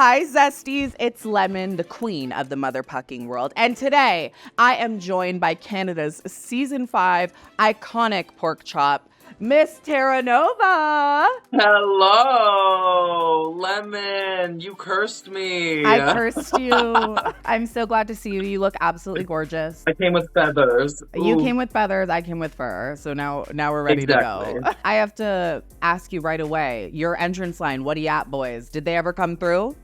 Hi, Zesties. It's Lemon, the queen of the motherfucking world. And today, I am joined by Canada's Season 5 iconic pork chop, Miss Terra Nova. Hello, Lemon. You cursed me. I cursed you. I'm so glad to see you. You look absolutely gorgeous. I came with feathers. You Ooh. came with feathers. I came with fur. So now we're ready to go. I have to ask you right away. Your entrance line, what do you at, boys? Did they ever come through?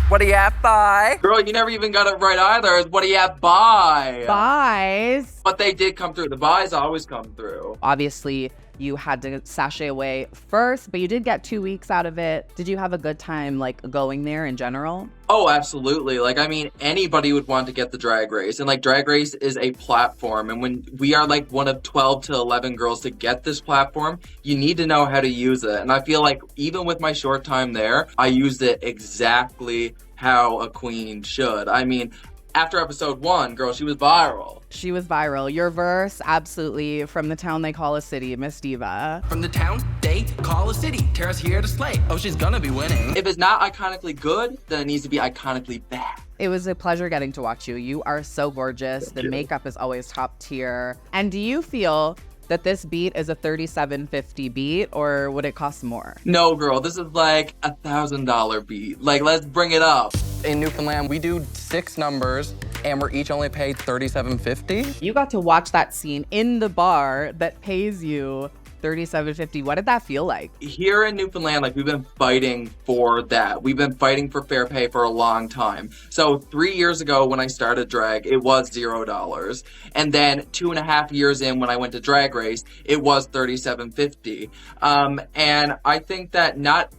What do you at, bye? Girl, you never even got it right either. What do you at, bye? Buys. But they did come through. The buys always come through. Obviously, you had to sashay away first, but you did get 2 weeks out of it. Did you have a good time, like, going there in general? Oh, absolutely. Like, I mean, anybody would want to get the Drag Race. And, like, Drag Race is a platform. And when we are, like, one of 12 to 11 girls to get this platform, you need to know how to use it. And I feel like even with my short time there, I used it exactly how a queen should. I mean, after episode 1, girl, she was viral. She was viral. Your verse, absolutely. From the town they call a city, Miss Diva. From the town they call a city. Tara's here to slay. Oh, she's gonna be winning. If it's not iconically good, then it needs to be iconically bad. It was a pleasure getting to watch you. You are so gorgeous. The makeup is always top tier. And do you feel that this beat is a $37.50 beat, or would it cost more? No, girl, this is like a $1,000 beat. Like, let's bring it up. In Newfoundland, we do 6 numbers, and we're each only paid $37.50. You got to watch that scene in the bar that pays you $37.50. What did that feel like? Here in Newfoundland, like, we've been fighting for that. We've been fighting for fair pay for a long time. So 3 years ago when I started drag, it was $0. And then 2.5 years in when I went to Drag Race, it was $37.50. And I think that not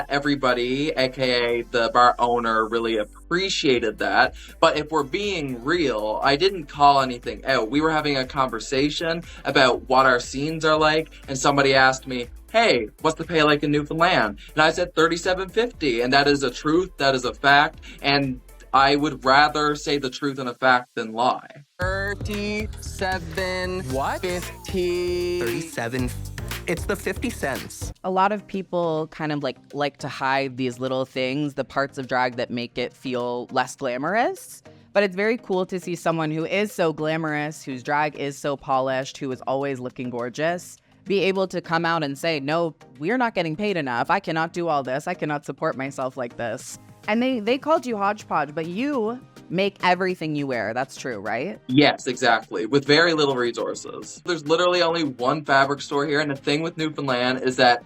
everybody, aka the bar owner, really appreciated that. But if we're being real, I didn't call anything out. We were having a conversation about what our scenes are like, and somebody asked me, hey, what's the pay like in Newfoundland? And I said $37.50, and that is a truth, that is a fact, and I would rather say the truth and a fact than lie. 37. What? 50. 37. It's the 50 cents. A lot of people kind of like to hide these little things, the parts of drag that make it feel less glamorous. But it's very cool to see someone who is so glamorous, whose drag is so polished, who is always looking gorgeous, be able to come out and say, no, we're not getting paid enough. I cannot do all this. I cannot support myself like this. And they called you hodgepodge, but you make everything you wear. That's true, right? Yes, exactly. With very little resources. There's literally only one fabric store here, and the thing with Newfoundland is that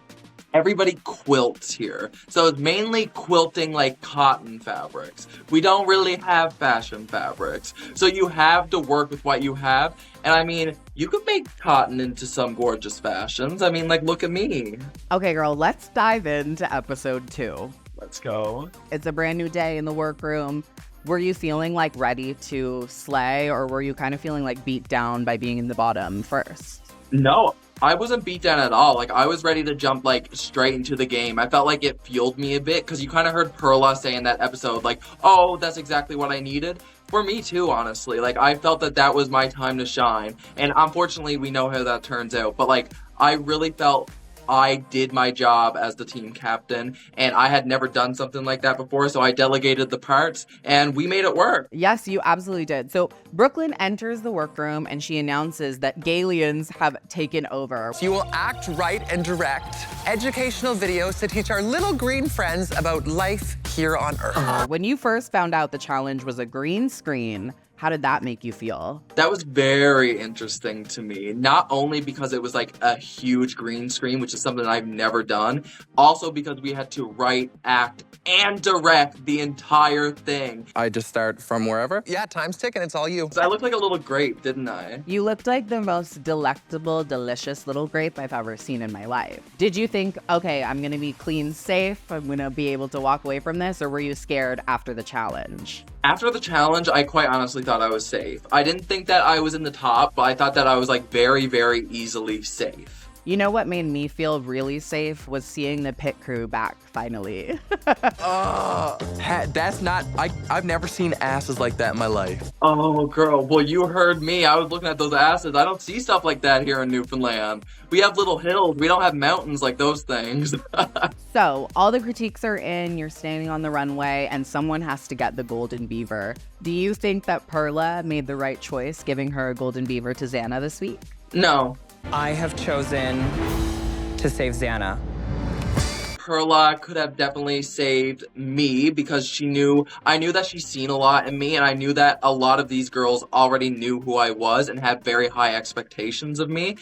everybody quilts here. So it's mainly quilting, like, cotton fabrics. We don't really have fashion fabrics. So you have to work with what you have. And I mean, you could make cotton into some gorgeous fashions. I mean, like, look at me. Okay, girl, let's dive into episode 2. Let's go. It's a brand new day in the workroom. Were you feeling like ready to slay, or were you kind of feeling like beat down by being in the bottom first? No, I wasn't beat down at all. Like, I was ready to jump, like, straight into the game. I felt like it fueled me a bit, because you kind of heard Perla say in that episode, like, oh, that's exactly what I needed. For me too, honestly. Like, I felt that that was my time to shine. And unfortunately, we know how that turns out. But, like, I really felt I did my job as the team captain, and I had never done something like that before, so I delegated the parts, and we made it work. Yes, you absolutely did. So Brooklyn enters the workroom, and she announces that Galians have taken over. So you will act, write, and direct educational videos to teach our little green friends about life here on Earth. When you first found out the challenge was a green screen, how did that make you feel? That was very interesting to me. Not only because it was like a huge green screen, which is something I've never done, also because we had to write, act, and direct the entire thing. I just start from wherever. Yeah, time's ticking, it's all you. So I looked like a little grape, didn't I? You looked like the most delectable, delicious little grape I've ever seen in my life. Did you think, okay, I'm gonna be clean safe, I'm gonna be able to walk away from this, or were you scared after the challenge? After the challenge, I quite honestly thought I was safe. I didn't think that I was in the top, but I thought that I was like very, very easily safe. You know what made me feel really safe was seeing the pit crew back finally. Pet That's not, I've never seen asses like that in my life. Oh, girl. Well, you heard me. I was looking at those asses. I don't see stuff like that here in Newfoundland. We have little hills. We don't have mountains like those things. So all the critiques are in, you're standing on the runway, and someone has to get the golden beaver. Do you think that Perla made the right choice giving her a golden beaver to Xana this week? No. I have chosen to save Xana. Perla could have definitely saved me because I knew that she's seen a lot in me, and I knew that a lot of these girls already knew who I was and had very high expectations of me.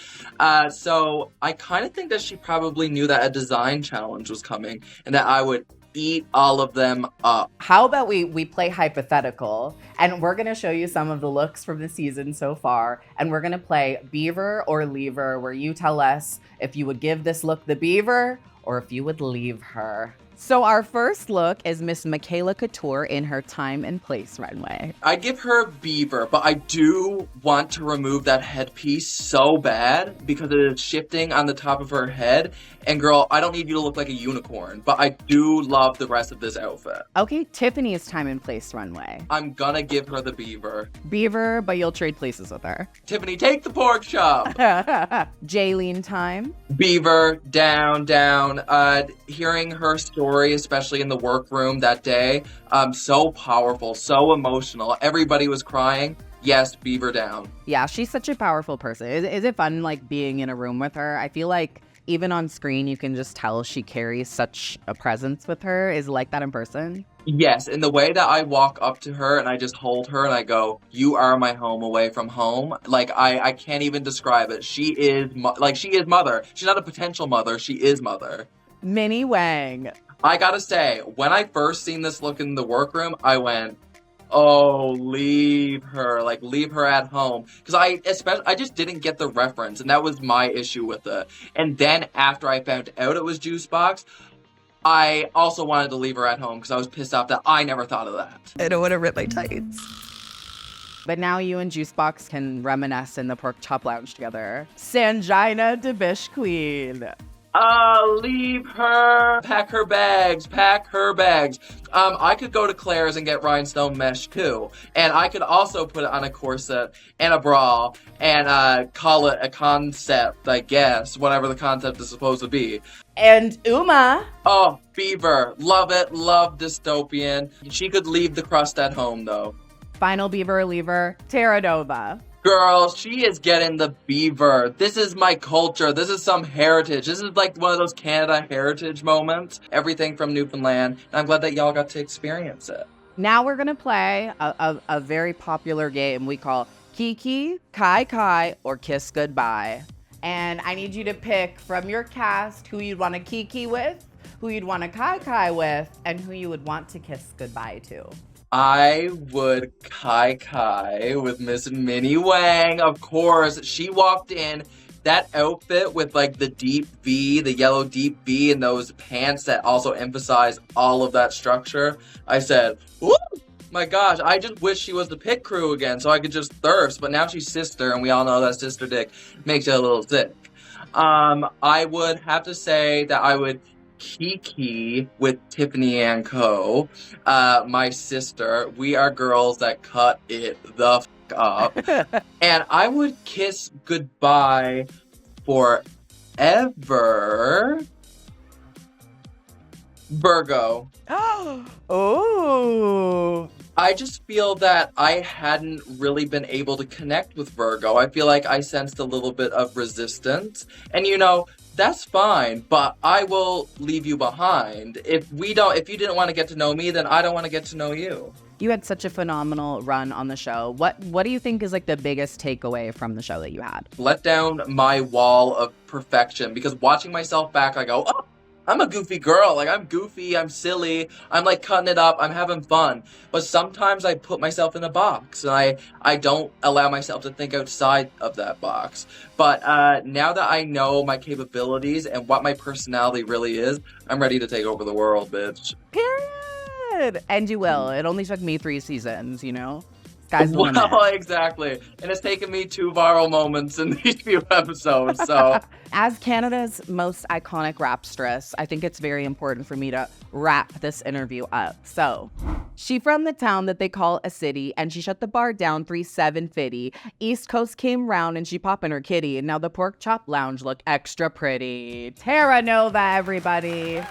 So I kind of think that she probably knew that a design challenge was coming and that I would eat all of them up. How about we play hypothetical, and we're going to show you some of the looks from the season so far, and we're going to play beaver or leaver, where you tell us if you would give this look the beaver or if you would leave her. So our first look is Miss Michaela Couture in her Time and Place runway. I'd give her a beaver, but I do want to remove that headpiece so bad because it is shifting on the top of her head. And girl, I don't need you to look like a unicorn, but I do love the rest of this outfit. Okay, Tiffany's Time and Place runway. I'm gonna give her the beaver. Beaver, but you'll trade places with her. Tiffany, take the pork chop. Jaylene Time. Beaver, down. Hearing her story, especially in the workroom that day, so powerful, so emotional. Everybody was crying. Yes, beaver down. Yeah, she's such a powerful person. Is it fun, like, being in a room with her? I feel like even on screen, you can just tell she carries such a presence with her. Is it like that in person? Yes, in the way that I walk up to her and I just hold her and I go, you are my home away from home. Like, I can't even describe it. She is mother. She's not a potential mother. She is mother. Minnie Wang. I gotta say, when I first seen this look in the workroom, I went, oh, leave her. Like, leave her at home. Because I just didn't get the reference, and that was my issue with it. And then after I found out it was Juicebox, I also wanted to leave her at home because I was pissed off that I never thought of that. I don't want to rip my tights. But now you and Juicebox can reminisce in the Pork Chop Lounge together. Sangina Debish Queen. Leave her. Pack her bags. I could go to Claire's and get rhinestone mesh too. And I could also put it on a corset and a bra and call it a concept, I guess, whatever the concept is supposed to be. And Uma. Oh, Beaver. Love it. Love dystopian. She could leave the crust at home though. Final Beaver leaver, Terra Nova. Girl, she is getting the beaver. This is my culture. This is some heritage. This is like one of those Canada heritage moments. Everything from Newfoundland. And I'm glad that y'all got to experience it. Now we're going to play a very popular game we call Kiki, Kai Kai, or Kiss Goodbye. And I need you to pick from your cast who you'd want to Kiki with, who you'd want to Kai Kai with, and who you would want to kiss goodbye to. I would Kai with Miss Minnie Wang. Of course, she walked in that outfit with like the deep V, the yellow deep V, and those pants that also emphasize all of that structure. I said, woo! My gosh, I just wish she was the pit crew again so I could just thirst. But now she's sister, and we all know that sister dick makes you a little sick. I would have to say that I would Kiki with Tiffany and Co. My sister. We are girls that cut it the f up. And I would kiss goodbye forever. Virgo. Oh. I just feel that I hadn't really been able to connect with Virgo. I feel like I sensed a little bit of resistance. And you know, that's fine, but I will leave you behind. If you didn't want to get to know me, then I don't want to get to know you. You had such a phenomenal run on the show. What do you think is like the biggest takeaway from the show that you had? Let down my wall of perfection, because watching myself back, I go, oh, I'm a goofy girl. Like, I'm goofy, I'm silly, I'm like cutting it up, I'm having fun. But sometimes I put myself in a box, and I don't allow myself to think outside of that box. But now that I know my capabilities and what my personality really is, I'm ready to take over the world, bitch. Period. And you will. It only took me 3 seasons, you know? Sky's the limit. Well, exactly. And it's taken me 2 viral moments in these few episodes, so. As Canada's most iconic rapstress, I think it's very important for me to wrap this interview up. So, She from the town that they call a city, and she shut the bar down 3-7-50. East Coast came round and she poppin' her kitty, and now the pork chop lounge look extra pretty. Terra Nova, everybody.